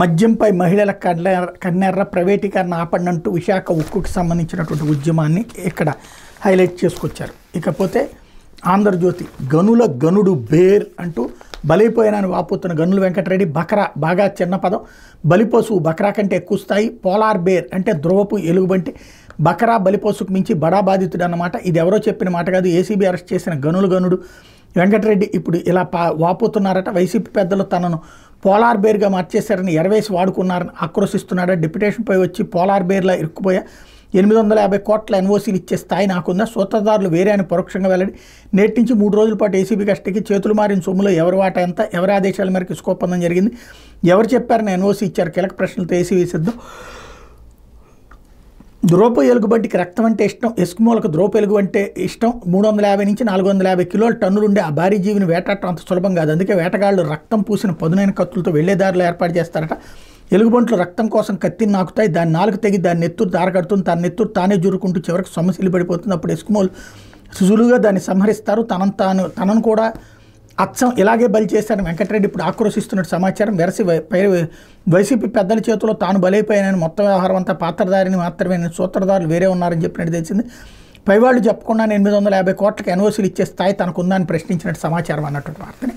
మద్యంపై మహిళల కన్నెర్ర ప్రైవేటీకరణ ఆపండంటూ విశాఖ ఉక్కుకి సంబంధించినటువంటి ఉద్యమాన్ని ఇక్కడ హైలైట్ చేసుకొచ్చారు. ఇకపోతే ఆంధ్రజ్యోతి గనుల గనుడు బేర్ అంటూ బలైపోయినాని వాపోతున్న గనుల వెంకటరెడ్డి బకరా బాగా చిన్న పదం, బలిపశువు బకరా కంటే ఎక్కువ స్థాయి, పోలార్ బేర్ అంటే ధ్రువపు ఎలుగుబంటి, బకరా బలిపశుకు మించి బడా బాధితుడు అన్నమాట. ఇది ఎవరో చెప్పిన మాట కాదు. ఏసీబీ అరెస్ట్ చేసిన గనుడు వెంకటరెడ్డి ఇప్పుడు ఇలా వాపోతున్నారట. వైసీపీ పెద్దలు తనను పోలార్ బేర్గా మార్చేశారని ఎరవేసి వాడుకున్నారని ఆక్రోశిస్తున్నాడు. డిప్యుటేషన్పై వచ్చి పోలార్ బేర్లా ఇరుక్కుపోయా, 850 కోట్ల ఎన్ఓసీలు ఇచ్చే స్థాయి నాకుందా, సూత్రధారులు వేరే అని పరోక్షంగా వెల్లడి. నేటి నుంచి 3 రోజుల పాటు ఏసీబీ కస్టడీకి, చేతులు మారిన సొమ్ములో ఎవరి వాటా ఎంత, ఎవరి ఆదేశాల మేరకు ఇసుక ఒప్పందం జరిగింది, ఎవరు చెప్పారని ఎన్ఓసీ ఇచ్చారు, కీలక ప్రశ్నలతో ఏసీబీ సిద్ధం. ద్రోప ఎలుగుబంటికి రక్తం అంటే ఇష్టం, ఎస్కుమోలకు ద్రోప ఎలుగు అంటే ఇష్టం. 350 నుంచి 450 కిలోల టన్నులుండే ఆ భారీ జీవిని వేటాడటం అంత సులభం కాదు. అందుకే వేటగాళ్లు రక్తం పూసిన పదునైన కత్తులతో వెళ్లేదారులు ఏర్పాటు చేస్తారట. ఎలుగుబంట్లు రక్తం కోసం కత్తిని నాకుతాయి, దాని నాలుగు తెగి దాని నెత్తురు దారగడుతుంది, తన నెత్తురు తానే జూరుకుంటూ చివరికి సమస్యలు పడిపోతుంది. అప్పుడు ఎస్కుమోలు సులువుగా దాన్ని సంహరిస్తారు. తనను కూడా అచ్చం ఇలాగే బలి చేశారని వెంకటరెడ్డి ఇప్పుడు ఆక్రోశిస్తున్నట్టు సమాచారం. వైసీపీ పెద్దల చేతిలో తాను బలైపోయానని, మొత్తం వ్యవహారం అంతా పాత్రధారిని మాత్రమే, సూత్రధారులు వేరే ఉన్నారని చెప్పినట్టు తెలిసింది. పైవాళ్ళు చెప్పకుండా 850 కోట్లకు ఎన్ఓసీలు ఇచ్చే స్థాయి తనకుందని ప్రశ్నించినట్టు సమాచారం అన్నటువంటి వార్తని